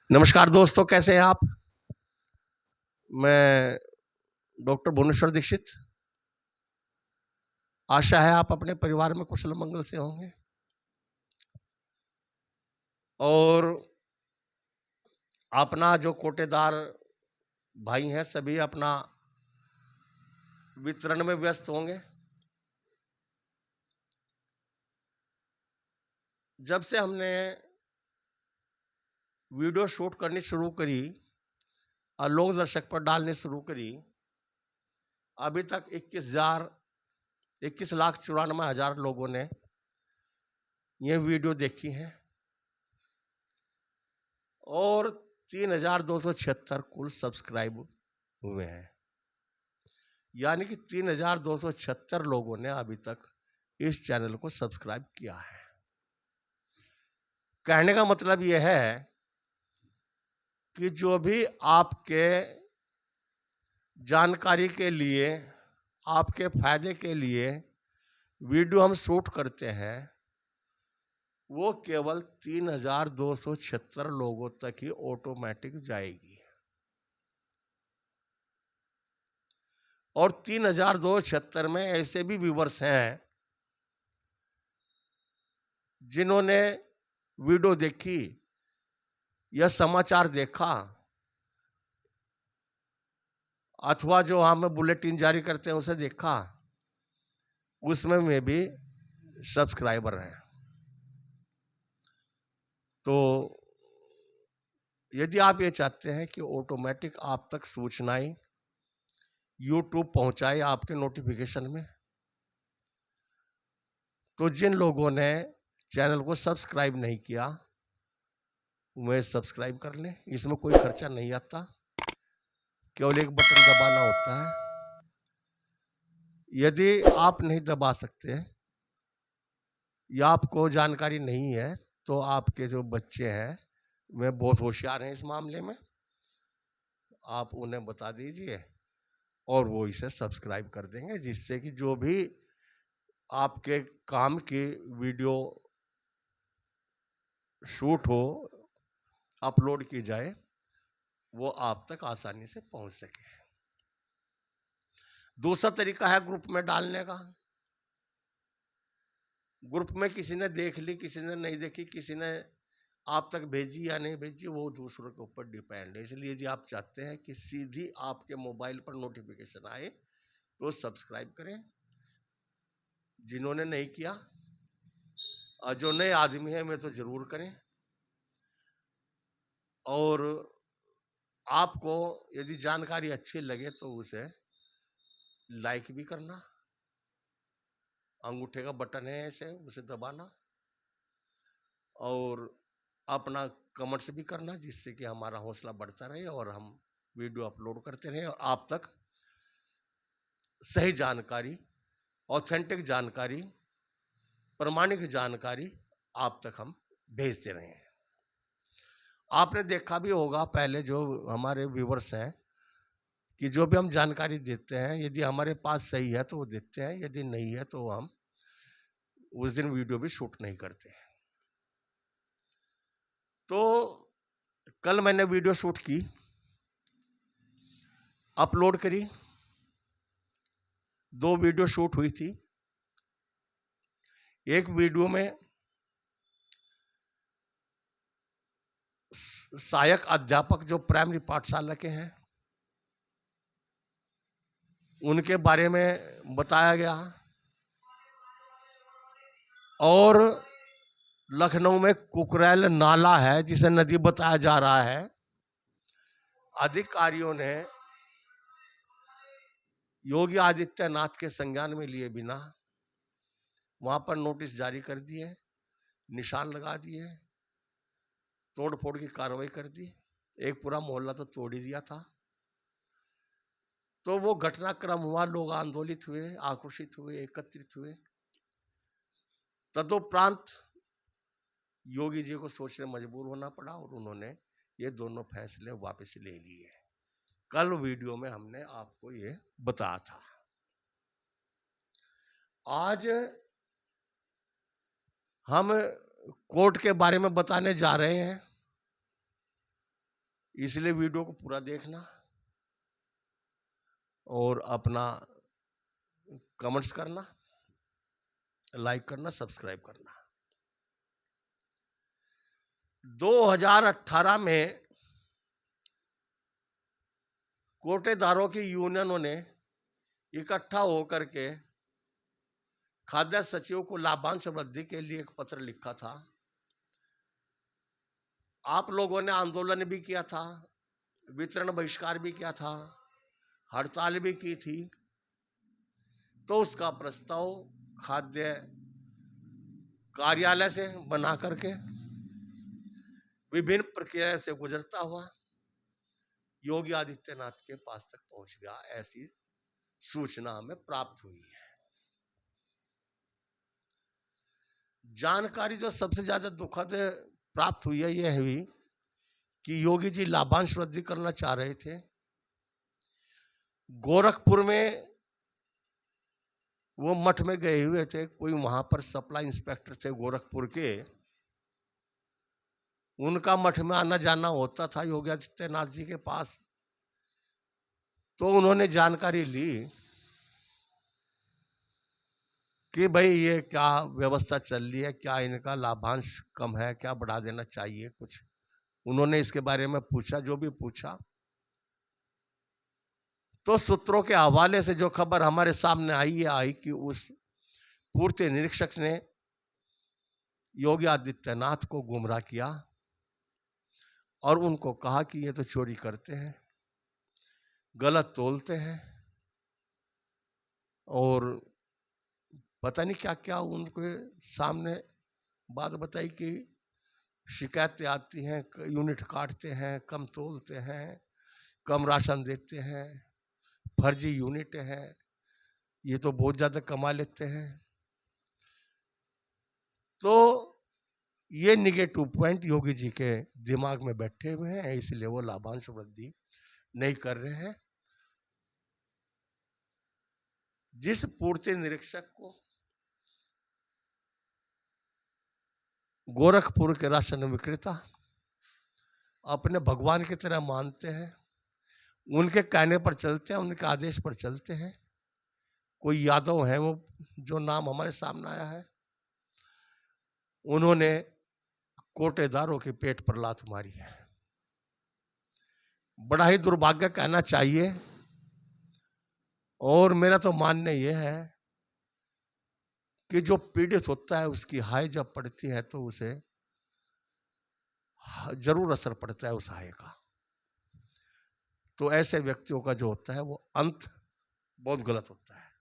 नमस्कार दोस्तों, कैसे हैं आप। मैं डॉक्टर भुवनेश्वर दीक्षित। आशा है आप अपने परिवार में कुशल मंगल से होंगे और अपना जो कोटेदार भाई हैं सभी अपना वितरण में व्यस्त होंगे। जब से हमने वीडियो शूट करनी शुरू करी और लोक दर्शक पर डालनी शुरू करी, अभी तक 21,94,000 लोगों ने ये वीडियो देखी है और 3,276 कुल सब्सक्राइब हुए हैं। यानी कि 3,276 लोगों ने अभी तक इस चैनल को सब्सक्राइब किया है। कहने का मतलब यह है कि जो भी आपके जानकारी के लिए, आपके फायदे के लिए वीडियो हम शूट करते हैं, वो केवल 3,276 लोगों तक ही ऑटोमेटिक जाएगी। और 3,276 में ऐसे भी व्यूवर्स हैं जिन्होंने वीडियो देखी या समाचार देखा अथवा जो हम बुलेटिन जारी करते हैं उसे देखा, उसमें में भी सब्सक्राइबर हैं। तो यदि आप ये चाहते हैं कि ऑटोमेटिक आप तक सूचनाएं यूट्यूब पहुंचाए आपके नोटिफिकेशन में, तो जिन लोगों ने चैनल को सब्सक्राइब नहीं किया वे सब्सक्राइब कर लें। इसमें कोई खर्चा नहीं आता, केवल एक बटन दबाना होता है। यदि आप नहीं दबा सकते या आपको जानकारी नहीं है तो आपके जो बच्चे हैं वे बहुत होशियार हैं इस मामले में, आप उन्हें बता दीजिए और वो इसे सब्सक्राइब कर देंगे, जिससे कि जो भी आपके काम की वीडियो शूट हो, अपलोड की जाए, वो आप तक आसानी से पहुंच सके। दूसरा तरीका है ग्रुप में डालने का। ग्रुप में किसी ने देख ली, किसी ने नहीं देखी, किसी ने आप तक भेजी या नहीं भेजी, वो दूसरों के ऊपर डिपेंड है। इसलिए यदि आप चाहते हैं कि सीधी आपके मोबाइल पर नोटिफिकेशन आए तो सब्सक्राइब करें, जिन्होंने नहीं किया और जो नए आदमी हैं वे तो जरूर करें। और आपको यदि जानकारी अच्छी लगे तो उसे लाइक भी करना, अंगूठे का बटन है ऐसे, उसे दबाना और अपना कमेंट्स भी करना, जिससे कि हमारा हौसला बढ़ता रहे और हम वीडियो अपलोड करते रहें और आप तक सही जानकारी, ऑथेंटिक जानकारी, प्रमाणिक जानकारी आप तक हम भेजते रहें। आपने देखा भी होगा पहले जो हमारे व्यूवर्स हैं कि जो भी हम जानकारी देते हैं, यदि हमारे पास सही है तो वो देते हैं, यदि नहीं है तो हम उस दिन वीडियो भी शूट नहीं करते। तो कल मैंने वीडियो शूट की, अपलोड करी। 2 वीडियो शूट हुई थी। एक वीडियो में सहायक अध्यापक जो प्राइमरी पाठशाला के हैं उनके बारे में बताया गया, और लखनऊ में कुकरेल नाला है जिसे नदी बताया जा रहा है, अधिकारियों ने योगी आदित्यनाथ के संज्ञान में लिए बिना वहां पर नोटिस जारी कर दिए, निशान लगा दिए, तोड़ फोड़ की कार्रवाई कर दी। एक पूरा मोहल्ला तो तोड़ ही दिया था। तो वो घटनाक्रम हुआ, लोग आंदोलित हुए, आक्रोशित हुए, एकत्रित हुए। तदुपरांत योगी जी को सोचने मजबूर होना पड़ा और उन्होंने ये दोनों फैसले वापस ले लिए। कल वीडियो में हमने आपको ये बताया था। आज हम कोर्ट के बारे में बताने जा रहे हैं, इसलिए वीडियो को पूरा देखना और अपना कमेंट्स करना, लाइक करना, सब्सक्राइब करना। 2018 में कोटेदारों की यूनियनों ने इकट्ठा होकर के खाद्य सचिवों को लाभांश वृद्धि के लिए एक पत्र लिखा था। आप लोगों ने आंदोलन भी किया था, वितरण बहिष्कार भी किया था, हड़ताल भी की थी। तो उसका प्रस्ताव खाद्य कार्यालय से बना करके विभिन्न प्रक्रिया से गुजरता हुआ योगी आदित्यनाथ के पास तक पहुंच गया, ऐसी सूचना हमें प्राप्त हुई है। जानकारी जो सबसे ज्यादा दुखद प्राप्त हुई है यह हुई कि योगी जी लाभांश वृद्धि करना चाह रहे थे। गोरखपुर में वो मठ में गए हुए थे, कोई वहां पर सप्लाई इंस्पेक्टर थे गोरखपुर के, उनका मठ में आना जाना होता था योगी आदित्यनाथ जी के पास। तो उन्होंने जानकारी ली कि भाई ये क्या व्यवस्था चल रही है, क्या इनका लाभांश कम है, क्या बढ़ा देना चाहिए कुछ। उन्होंने इसके बारे में पूछा, जो भी पूछा। तो सूत्रों के हवाले से जो खबर हमारे सामने आई कि उस पूर्ति निरीक्षक ने योगी आदित्यनाथ को गुमराह किया और उनको कहा कि ये तो चोरी करते हैं, गलत तोलते हैं और पता नहीं क्या क्या उनके सामने बात बताई कि शिकायतें आती हैं, यूनिट काटते हैं, कम तोलते हैं, कम राशन देते हैं, फर्जी यूनिट है, ये तो बहुत ज़्यादा कमा लेते हैं। तो ये निगेटिव पॉइंट योगी जी के दिमाग में बैठे हुए हैं, इसलिए वो लाभांश वृद्धि नहीं कर रहे हैं। जिस पूर्ति निरीक्षक को गोरखपुर के राशन विक्रेता अपने भगवान की तरह मानते हैं, उनके कहने पर चलते हैं, उनके आदेश पर चलते हैं। कोई यादव है वो, जो नाम हमारे सामने आया है, उन्होंने कोटेदारों के पेट पर लात मारी है। बड़ा ही दुर्भाग्य कहना चाहिए। और मेरा तो मानना यह है कि जो पीड़ित होता है उसकी हाय जब पड़ती है तो उसे जरूर असर पड़ता है उस हाय का। तो ऐसे व्यक्तियों का जो होता है वो अंत बहुत गलत होता है।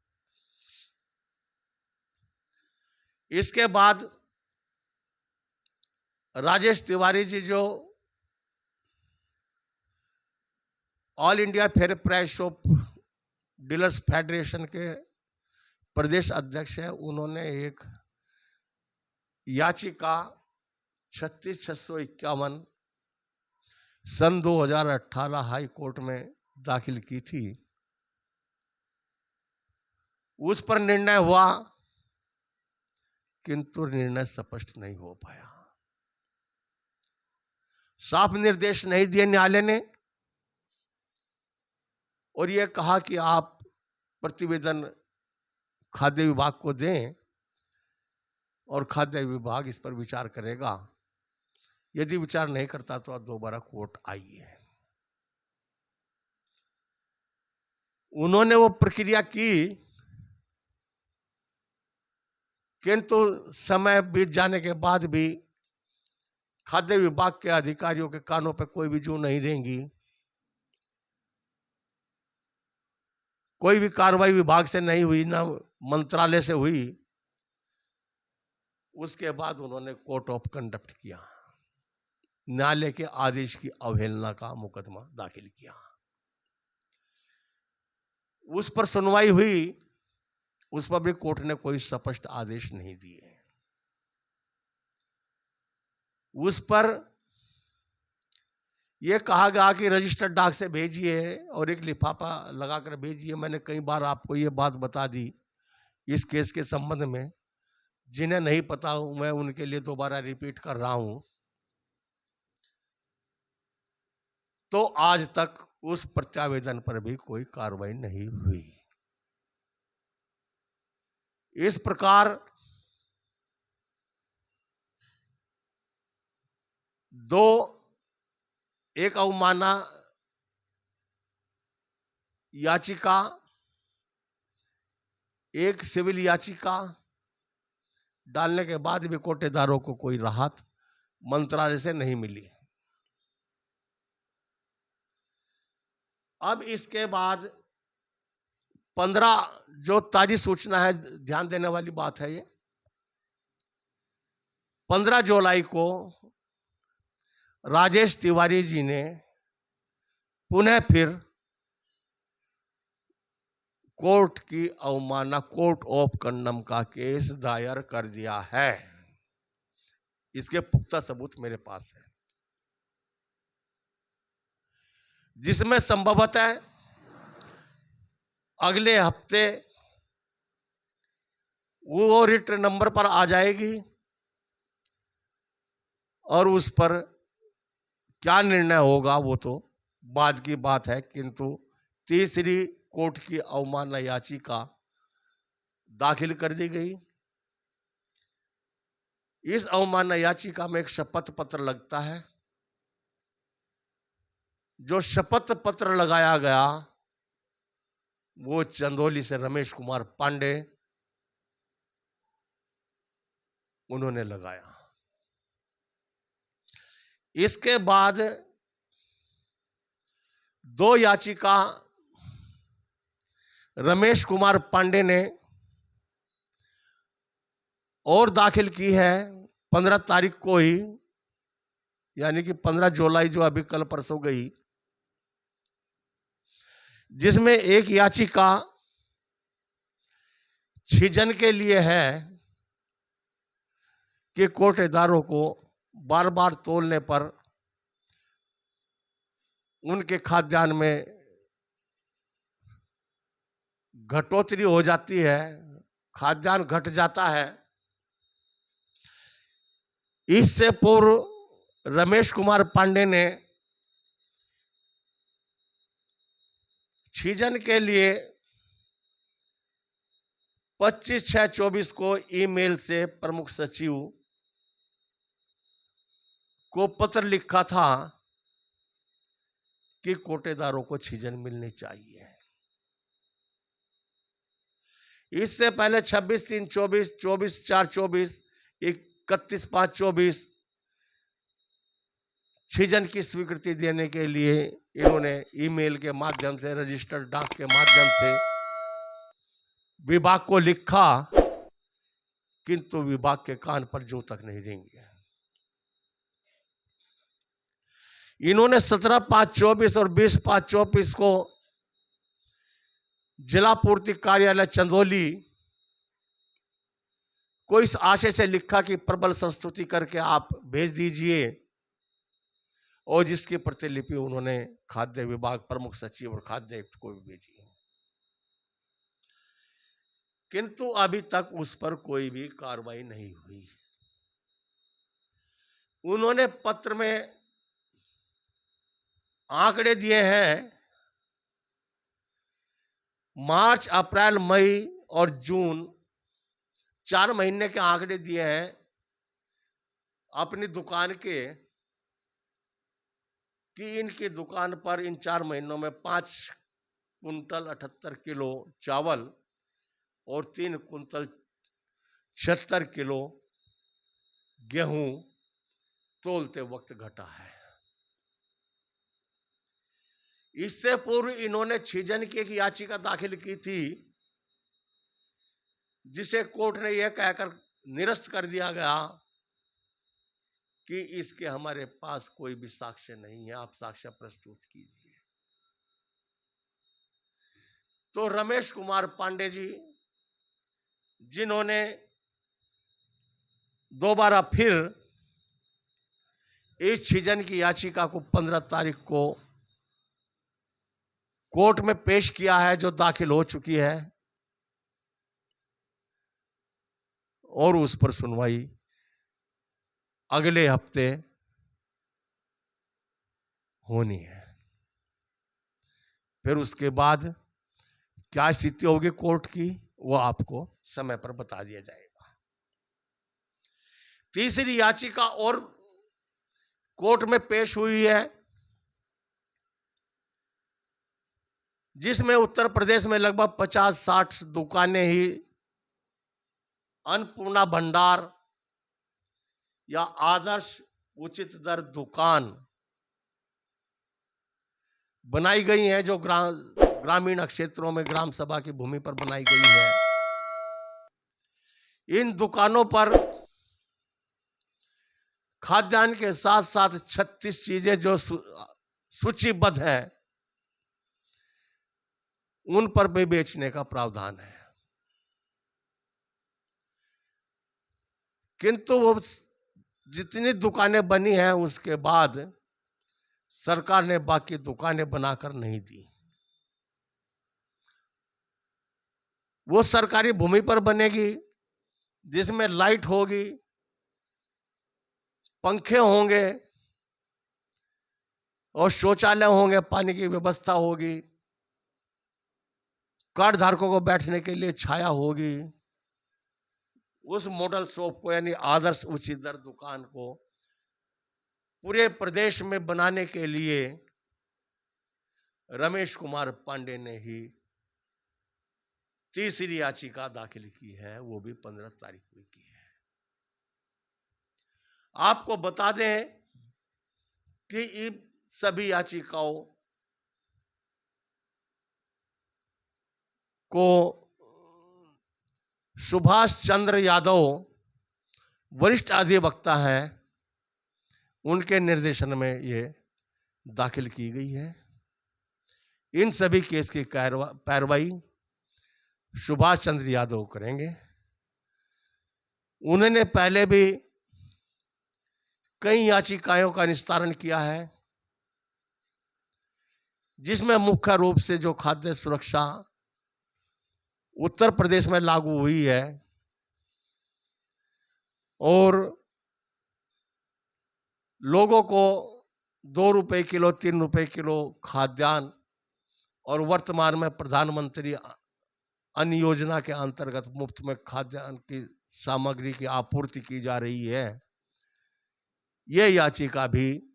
इसके बाद राजेश तिवारी जी जो all India fair price shop dealers federation के प्रदेश अध्यक्ष हैं, उन्होंने एक याचिका 36,651 सन 2018 हाई कोर्ट में दाखिल की थी। उस पर निर्णय हुआ, किंतु निर्णय स्पष्ट नहीं हो पाया। साफ निर्देश नहीं दिए न्यायालय ने और यह कहा कि आप प्रतिवेदन खाद्य विभाग को दें और खाद्य विभाग इस पर विचार करेगा। यदि विचार नहीं करता तो आप दोबारा कोर्ट आइए। उन्होंने वो प्रक्रिया की, किंतु समय बीत जाने के बाद भी खाद्य विभाग के अधिकारियों के कानों पर कोई भी जू नहीं रहेंगी। कोई भी कार्रवाई विभाग से नहीं हुई, ना मंत्रालय से हुई। उसके बाद उन्होंने कोर्ट ऑफ कंडक्ट किया, न्यायालय के आदेश की अवहेलना का मुकदमा दाखिल किया। उस पर सुनवाई हुई, उस पर भी कोर्ट ने कोई स्पष्ट आदेश नहीं दिए। उस पर यह कहा गया कि रजिस्टर्ड डाक से भेजिए और एक लिफाफा लगाकर भेजिए। मैंने कई बार आपको ये बात बता दी इस केस के संबंध में। जिन्हें नहीं पता मैं उनके लिए दोबारा रिपीट कर रहा हूं। तो आज तक उस प्रत्यावेदन पर भी कोई कार्रवाई नहीं हुई। इस प्रकार एक अवमानना याचिका, एक सिविल याचिका डालने के बाद भी कोटेदारों को कोई राहत मंत्रालय से नहीं मिली। अब इसके बाद 15 जो ताजी सूचना है, ध्यान देने वाली बात है ये, 15 जुलाई को राजेश तिवारी जी ने पुनः फिर कोर्ट की अवमानना, कोर्ट ऑफ कंडम का केस दायर कर दिया है। इसके पुख्ता सबूत मेरे पास है, जिसमें संभवतः अगले हफ्ते वो रिट नंबर पर आ जाएगी और उस पर क्या निर्णय होगा वो तो बाद की बात है। किंतु तीसरी कोर्ट की अवमानना याचिका दाखिल कर दी गई। इस अवमानना याचिका में एक शपथ पत्र लगता है। जो शपथ पत्र लगाया गया वो चंदौली से रमेश कुमार पांडे उन्होंने लगाया। इसके बाद 2 याचिका रमेश कुमार पांडे ने और दाखिल की है 15 तारीख को ही, यानी कि 15 जुलाई जो अभी कल परसों गई, जिसमें एक याचिका छिजन के लिए है कि कोटेदारों को बार बार तोलने पर उनके खाद्यान्न में घटोतरी हो जाती है, खाद्यान्न घट जाता है। इससे पूर्व रमेश कुमार पांडे ने छिजन के लिए 25/6/24 को ईमेल से प्रमुख सचिव को पत्र लिखा था कि कोटेदारों को छिजन मिलनी चाहिए। इससे पहले 26/3/24, 24/4/24, 31/5/24 छिजन की स्वीकृति देने के लिए इन्होंने ईमेल के माध्यम से, रजिस्टर्ड डाक के माध्यम से विभाग को लिखा, किंतु विभाग के कान पर जू तक नहीं रेंगे। इन्होंने 17/5/24 और 20/5/24 को जिला पूर्ति कार्यालय चंदौली को इस आशय से लिखा कि प्रबल संस्तुति करके आप भेज दीजिए, और जिसकी प्रतिलिपि उन्होंने खाद्य विभाग प्रमुख सचिव और खाद्य आयुक्त को भी भेजी। किंतु अभी तक उस पर कोई भी कार्रवाई नहीं हुई। उन्होंने पत्र में आंकड़े दिए हैं, मार्च, अप्रैल, मई और जून 4 महीने के आंकड़े दिए हैं अपनी दुकान के, कि इनकी दुकान पर इन 4 महीनों में 5 कुंटल 78 किलो चावल और 3 कुंटल 76 किलो गेहूं तोलते वक्त घटा है। इससे पूर्व इन्होंने छिजन की एक याचिका दाखिल की थी, जिसे कोर्ट ने यह कहकर निरस्त कर दिया गया कि इसके हमारे पास कोई भी साक्ष्य नहीं है, आप साक्ष्य प्रस्तुत कीजिए। तो रमेश कुमार पांडे जी, जिन्होंने दोबारा फिर इस छिजन की याचिका को 15 तारीख को कोर्ट में पेश किया है, जो दाखिल हो चुकी है, और उस पर सुनवाई अगले हफ्ते होनी है। फिर उसके बाद क्या स्थिति होगी कोर्ट की, वो आपको समय पर बता दिया जाएगा। तीसरी याचिका और कोर्ट में पेश हुई है, जिसमें उत्तर प्रदेश में लगभग 50-60 दुकानें ही अन्नपूर्णा भंडार या आदर्श उचित दर दुकान बनाई गई हैं, जो ग्रामीण क्षेत्रों में ग्राम सभा की भूमि पर बनाई गई है। इन दुकानों पर खाद्यान्न के साथ साथ 36 चीजें जो सूचीबद्ध है, उन पर भी बेचने का प्रावधान है। किंतु वो जितनी दुकानें बनी हैं, उसके बाद सरकार ने बाकी दुकानें बनाकर नहीं दी। वो सरकारी भूमि पर बनेगी, जिसमें लाइट होगी, पंखे होंगे और शौचालय होंगे, पानी की व्यवस्था होगी, कार्ड धारकों को बैठने के लिए छाया होगी। उस मॉडल शॉप को, यानी आदर्श उचित दर दुकान को पूरे प्रदेश में बनाने के लिए रमेश कुमार पांडे ने ही तीसरी याचिका दाखिल की है, वो भी 15 तारीख को की है। आपको बता दें कि इन सभी याचिकाओं को सुभाष चंद्र यादव वरिष्ठ अधिवक्ता है, उनके निर्देशन में ये दाखिल की गई है। इन सभी केस की कार्रवाई सुभाष चंद्र यादव करेंगे। उन्होंने पहले भी कई याचिकाओं का निस्तारण किया है, जिसमें मुख्य रूप से जो खाद्य सुरक्षा उत्तर प्रदेश में लागू हुई है और लोगों को 2 रुपए किलो, 3 रुपए किलो खाद्यान्न, और वर्तमान में प्रधानमंत्री अन्न योजना के अंतर्गत मुफ्त में खाद्यान्न की सामग्री की आपूर्ति की जा रही है, ये याचिका भी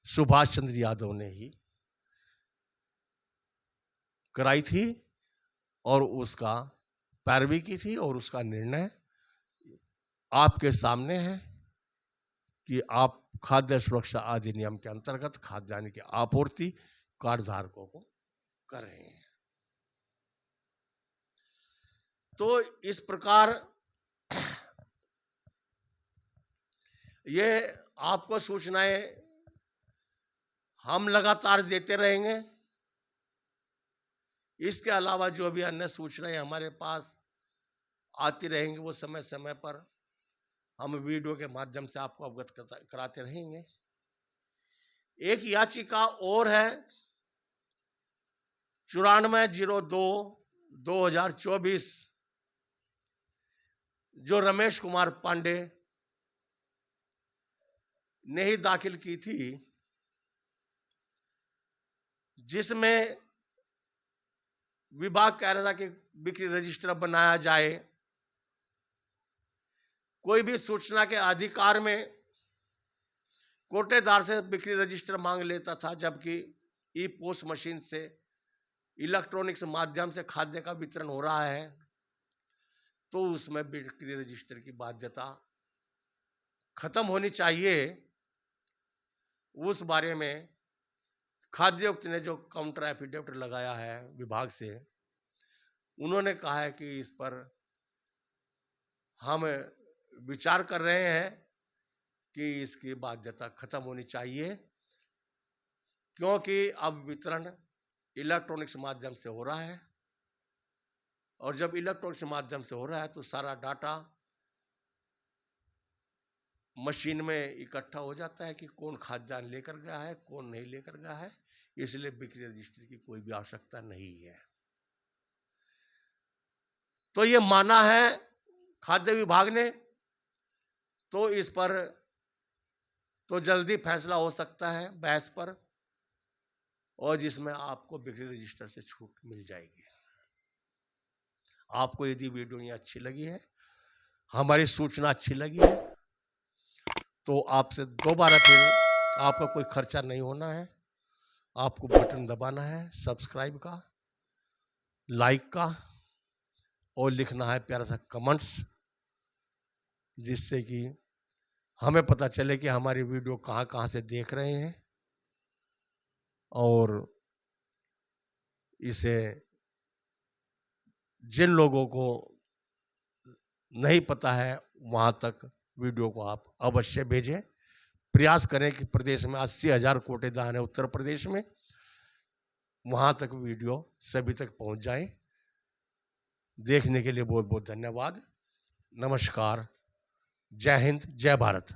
सुभाष चंद्र यादव ने ही कराई थी और उसका पैरवी की थी, और उसका निर्णय आपके सामने है कि आप खाद्य सुरक्षा अधिनियम के अंतर्गत खाद्यान्न की आपूर्ति कार्ड धारकों को कर रहे हैं। तो इस प्रकार ये आपको सूचनाएं हम लगातार देते रहेंगे। इसके अलावा जो भी अन्य सूचनाएं हमारे पास आती रहेंगी, वो समय समय पर हम वीडियो के माध्यम से आपको अवगत कराते रहेंगे। एक याचिका और है 94/02/2024, जो रमेश कुमार पांडे ने ही दाखिल की थी, जिसमें विभाग कह रहा था कि बिक्री रजिस्टर बनाया जाए। कोई भी सूचना के अधिकार में कोटेदार से बिक्री रजिस्टर मांग लेता था, जबकि ई पोस्ट मशीन से इलेक्ट्रॉनिक्स माध्यम से खाद्य का वितरण हो रहा है, तो उसमें बिक्री रजिस्टर की बाध्यता खत्म होनी चाहिए। उस बारे में खाद्य आयुक्त ने जो काउंटर एफिडेविट लगाया है विभाग से, उन्होंने कहा है कि इस पर हम विचार कर रहे हैं कि इसकी बाध्यता खत्म होनी चाहिए, क्योंकि अब वितरण इलेक्ट्रॉनिक्स माध्यम से हो रहा है, और जब इलेक्ट्रॉनिक्स माध्यम से हो रहा है तो सारा डाटा मशीन में इकट्ठा हो जाता है कि कौन खाद्यान्न लेकर गया है, कौन नहीं लेकर गया है। इसलिए बिक्री रजिस्टर की कोई भी आवश्यकता नहीं है। तो ये माना है खाद्य विभाग ने तो इस पर तो जल्दी फैसला हो सकता है बहस पर, और जिसमें आपको बिक्री रजिस्टर से छूट मिल जाएगी। आपको यदि वीडियो ये अच्छी लगी है, हमारी सूचना अच्छी लगी है, तो आपसे दोबारा फिर आपका कोई खर्चा नहीं होना है। आपको बटन दबाना है सब्सक्राइब का, लाइक का, और लिखना है प्यारा सा कमेंट्स, जिससे कि हमें पता चले कि हमारी वीडियो कहाँ कहाँ से देख रहे हैं, और इसे जिन लोगों को नहीं पता है वहाँ तक वीडियो को आप अवश्य भेजें। प्रयास करें कि प्रदेश में 80,000 कोटेदान है उत्तर प्रदेश में, वहाँ तक वीडियो सभी तक पहुँच जाए। देखने के लिए बहुत बहुत धन्यवाद। नमस्कार। जय हिंद, जय भारत।